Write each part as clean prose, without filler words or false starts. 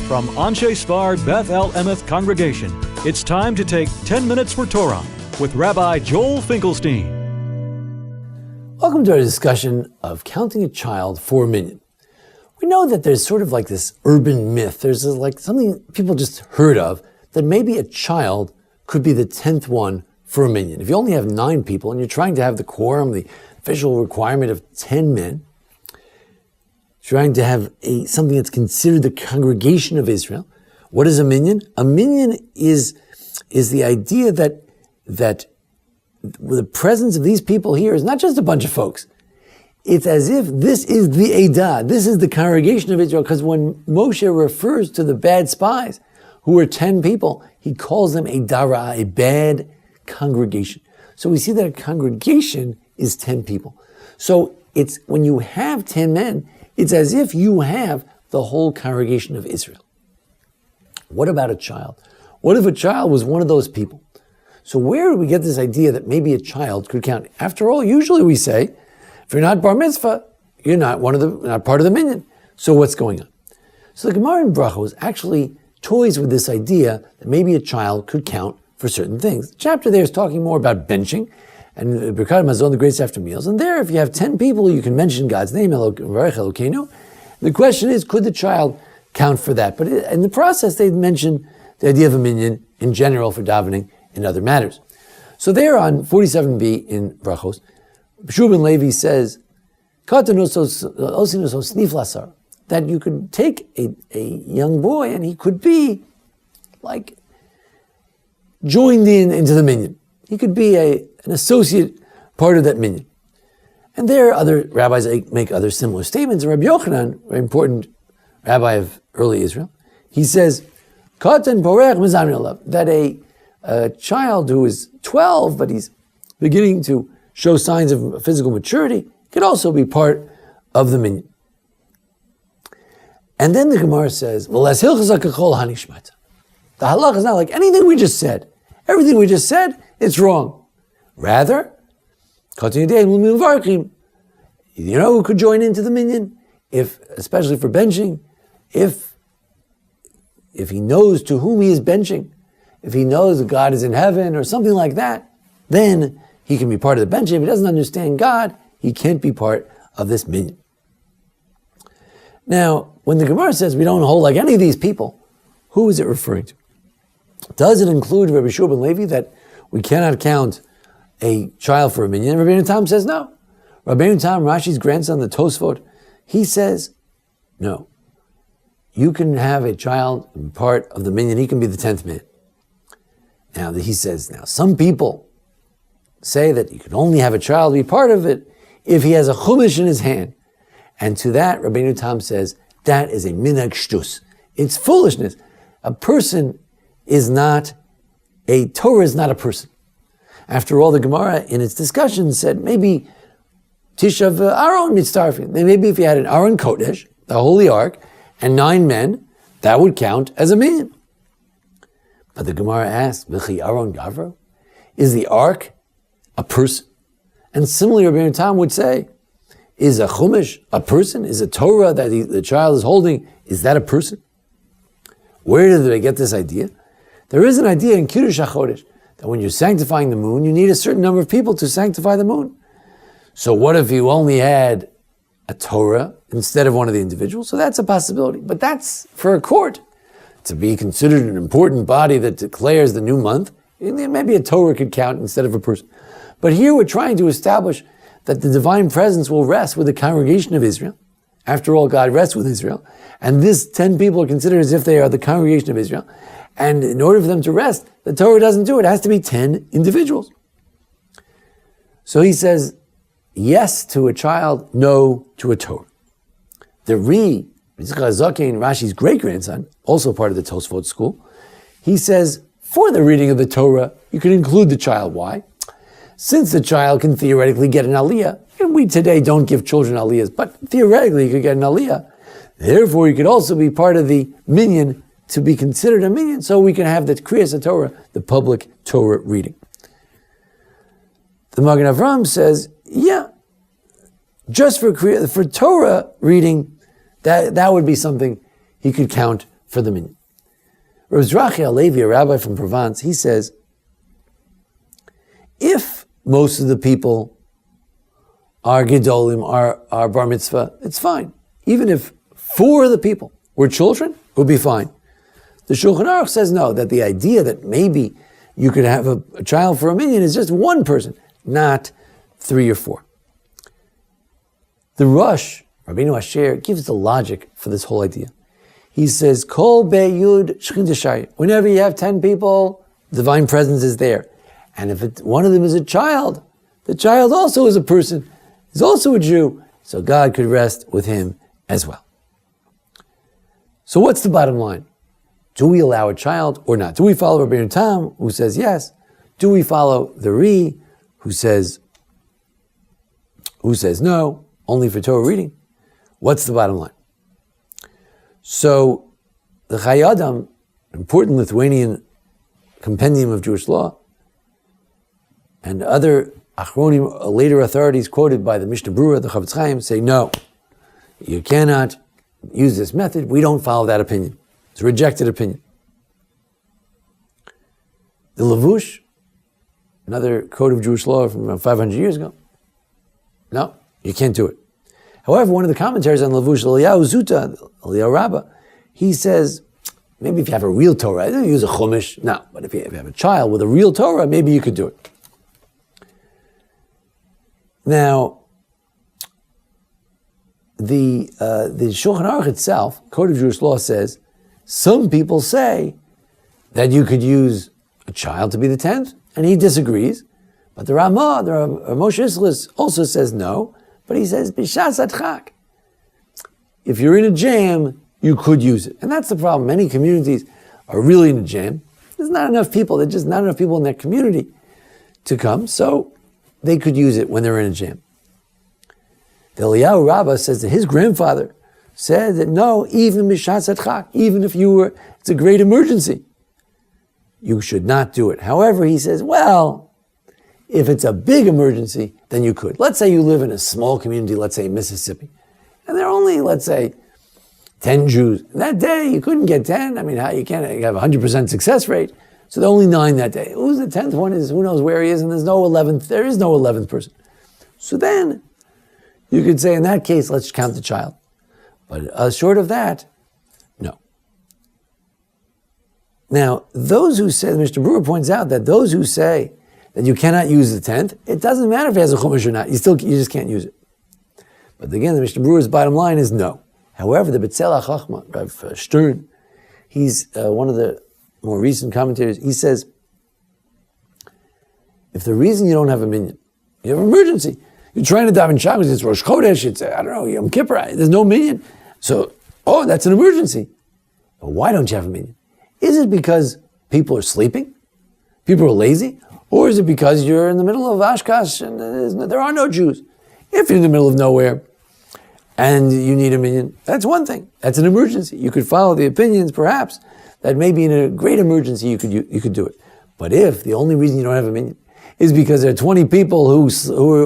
From Anshei Sphard-Beth Emeth congregation, it's time to take 10 minutes for Torah with Rabbi Joel Finkelstein. Welcome to our discussion of counting a child for a minyan. We know that there's sort of like this urban myth. There's like something people just heard of, that maybe a child could be the 10th one for a minyan. If you only have 9 people and you're trying to have the quorum, the official requirement of 10 men, trying to have something that's considered the congregation of Israel. What is a minyan? A minyan is the idea that the presence of these people here is not just a bunch of folks. It's as if this is the Eidah, this is the congregation of Israel, because when Moshe refers to the bad spies, who were 10 people, he calls them a dara, a bad congregation. So we see that a congregation is 10 people. So it's when you have 10 men, it's as if you have the whole congregation of Israel. What about a child? What if a child was one of those people? So where do we get this idea that maybe a child could count? After all, usually we say, if you're not bar mitzvah, you're not not part of the minyan. So what's going on? So the Gemara in Brachos actually toys with this idea that maybe a child could count for certain things. The chapter there is talking more about benching, and Birkat Mazon, the grace after meals. And there, if you have 10 people, you can mention God's name, Elokeinu. The question is, could the child count for that? But in the process, they mention the idea of a minyan in general for davening and other matters. So there on 47b in Brachos, Shub ben Levi says, that you could take a young boy and he could be like joined into the minyan. He could be an associate part of that minyan. And there other rabbis make other similar statements. And Rabbi Yochanan, very important rabbi of early Israel, he says, that a child who is 12, but he's beginning to show signs of physical maturity, could also be part of the minyan. And then the Gemara says, the halach is not like anything we just said. Everything we just said, it's wrong. Rather, you know who could join into the minyan? Especially for benching, if he knows to whom he is benching, if he knows that God is in heaven or something like that, then he can be part of the benching. If he doesn't understand God, he can't be part of this minyan. Now, when the Gemara says we don't hold like any of these people, who is it referring to? Does it include Rabbi Shub ben Levi that we cannot count a child for a minyan? Rabbi Tam says no. Rabbi Tam, Rashi's grandson, the Tosfot, he says no. You can have a child part of the minyan. He can be the 10th man. Now he says, some people say that you can only have a child be part of it if he has a chumash in his hand. And to that, Rabbi Tam says, that is a minhag shtus. It's foolishness. A person is not, a Torah is not a person. After all, the Gemara in its discussion said maybe Tishav Aaron mitztarfin. Maybe if you had an Aaron Kodesh, the holy ark, and 9 men, that would count as a minyan. But the Gemara asks, V'chi Aaron Gavro? Is the ark a person? And similarly, Rabbi Tam would say, is a chumash a person? Is a Torah that the child is holding, is that a person? Where did they get this idea? There is an idea in Kiddush HaChodesh that when you're sanctifying the moon, you need a certain number of people to sanctify the moon. So what if you only had a Torah instead of one of the individuals? So that's a possibility. But that's for a court. To be considered an important body that declares the new month, maybe a Torah could count instead of a person. But here we're trying to establish that the divine presence will rest with the congregation of Israel. After all, God rests with Israel. And this 10 people are considered as if they are the congregation of Israel. And in order for them to rest, the Torah doesn't do it. It has to be 10 individuals. So he says, yes to a child, no to a Torah. The Rashi's great-grandson, also part of the Tosfot school, he says, for the reading of the Torah, you can include the child. Why? Since the child can theoretically get an aliyah, and we today don't give children aliyahs, but theoretically you could get an aliyah. Therefore, you could also be part of the minyan to be considered a minyan, so we can have the Kriyas Torah, the public Torah reading. The Magen Avraham says, yeah, just for Torah reading, that would be something he could count for the minyan. Rabbi Zrachi Alevi, a rabbi from Provence, he says, if most of the people are gedolim, are bar mitzvah, it's fine. Even if 4 of the people were children, it would be fine. The Shulchan Aruch says no, that the idea that maybe you could have a child for a minyan is just one person, not 3 or 4. The Rosh, Rabbeinu Asher, gives the logic for this whole idea. He says, Kol be'yud shechin t'shayir. Whenever you have 10 people, divine presence is there. And if one of them is a child, the child also is a person. He's also a Jew. So God could rest with him as well. So what's the bottom line? Do we allow a child or not? Do we follow Rabbi Tam, who says yes? Do we follow the Ri, who says no, only for Torah reading? What's the bottom line? So the Chayei Adam, important Lithuanian compendium of Jewish law, and other Achronim, later authorities quoted by the Mishnah Berurah, the Chavetz Chaim, say no, you cannot use this method. We don't follow that opinion. It's a rejected opinion. The Lavush, another code of Jewish law from around 500 years ago, no, you can't do it. However, one of the commentaries on Lavush, Eliyahu Zuta, Eliyahu Rabbah, he says, maybe if you have a real Torah, I don't use a Chumash, no, but if you have a child with a real Torah, maybe you could do it. Now, the Shulchan Aruch itself, Code of Jewish Law, says, some people say that you could use a child to be the 10th, and he disagrees. But the Ramah, the Moshe Isserles, also says no, but he says, B'shas adchak. If you're in a jam, you could use it. And that's the problem. Many communities are really in a jam. There's not enough people. There's just not enough people in that community to come, so they could use it when they're in a jam. The Eliyahu Rabbah says that his grandfather said that no, even B'shas adchak, even if it's a great emergency, you should not do it. However, he says, well, if it's a big emergency, then you could. Let's say you live in a small community, let's say Mississippi, and there are only, let's say, 10 Jews. And that day, you couldn't get 10. I mean, you have a 100% success rate. So there are only 9 that day. Who's the 10th one is, who knows where he is, and there is no 11th person. So then, you could say, in that case, let's count the child. But short of that, no. Now, those who say, Mr. Brewer points out that those who say that you cannot use the 10th, it doesn't matter if he has a chumash or not. You just can't use it. But again, the Mishnah Brewer's bottom line is no. However, the B'tzel HaChachma, Rav Stern, he's one of the more recent commentators, he says, if the reason you don't have a minyan, you have an emergency, you're trying to daven Shabbos, it's Rosh Chodesh, it's, I don't know, Yom Kippur, there's no minyan. So, that's an emergency. But why don't you have a minyan? Is it because people are sleeping? People are lazy? Or is it because you're in the middle of Oshkosh and there are no Jews? If you're in the middle of nowhere and you need a minyan, that's one thing. That's an emergency. You could follow the opinions, perhaps, that maybe in a great emergency you could do it. But if the only reason you don't have a minyan is because there are 20 people who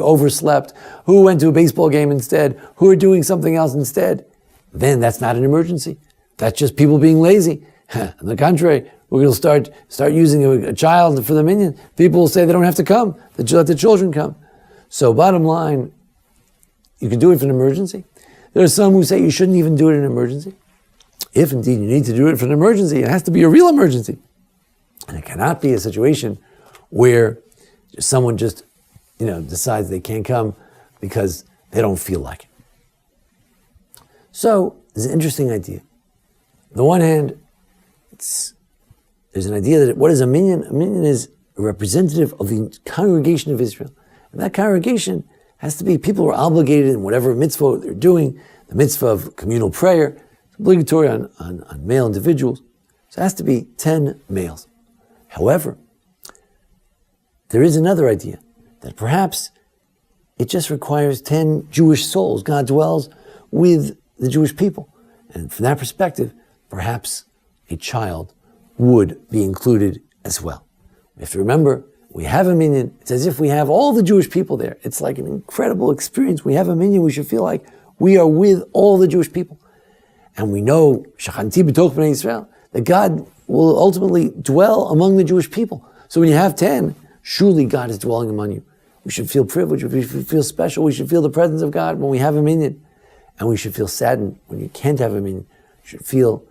overslept, who went to a baseball game instead, who are doing something else instead, then that's not an emergency. That's just people being lazy. On the contrary, we're going to start using a child for the minyan. People will say they don't have to come, let the children come. So bottom line, you can do it for an emergency. There are some who say you shouldn't even do it in an emergency. If indeed you need to do it for an emergency, it has to be a real emergency. And it cannot be a situation where someone just, decides they can't come because they don't feel like it. So, it's an interesting idea. On the one hand, there's an idea that what is a minyan? A minyan is a representative of the congregation of Israel. And that congregation has to be people who are obligated in whatever mitzvah they're doing, the mitzvah of communal prayer, it's obligatory on male individuals. So it has to be 10 males. However, there is another idea, that perhaps it just requires 10 Jewish souls. God dwells with the Jewish people. And from that perspective, perhaps a child would be included as well. We have to remember, we have a minyan. It's as if we have all the Jewish people there. It's like an incredible experience. We have a minyan. We should feel like we are with all the Jewish people. And we know, Shachanti b'toch b'nei Yisrael, that God will ultimately dwell among the Jewish people. So when you have 10, surely God is dwelling among you. We should feel privileged, we should feel special, we should feel the presence of God when we have a minyan. And we should feel saddened when you can't have a minyan. You should feel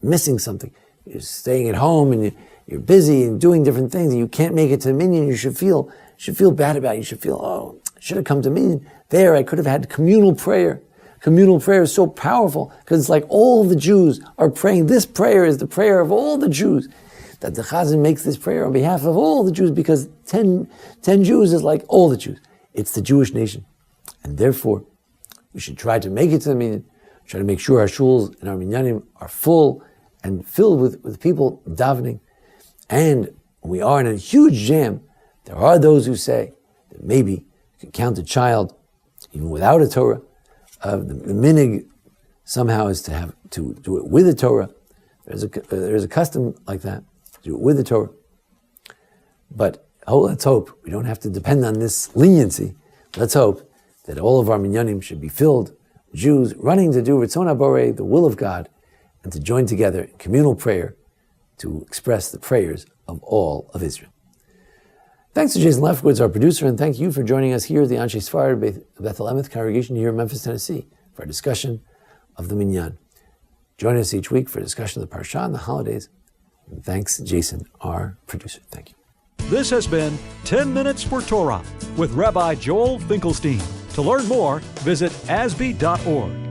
missing something. You're staying at home and you're busy and doing different things and you can't make it to the minyan. You should feel bad about it. You should feel, oh, I should have come to minyan. There, I could have had communal prayer. Communal prayer is so powerful because it's like all the Jews are praying. This prayer is the prayer of all the Jews. That the Chazan makes this prayer on behalf of all the Jews because 10 Jews is like all the Jews. It's the Jewish nation. And therefore, we should try to make it to the minyan, try to make sure our shuls and our minyanim are full and filled with people davening. And when we are in a huge jam, there are those who say that maybe you can count a child even without a Torah. The minig somehow is to do it with a Torah. There's a custom like that, to do it with the Torah. But let's hope we don't have to depend on this leniency. Let's hope that all of our minyanim should be filled with Jews running to do Ritzon HaBorei, the will of God, and to join together in communal prayer to express the prayers of all of Israel. Thanks to Jason Lefkowitz, our producer, and thank you for joining us here at the Anshei Sphard-Beth Emeth congregation here in Memphis, Tennessee, for a discussion of the Minyan. Join us each week for a discussion of the Parsha and the holidays. And thanks, Jason, our producer. Thank you. This has been 10 Minutes for Torah with Rabbi Joel Finkelstein. To learn more, visit asb.org.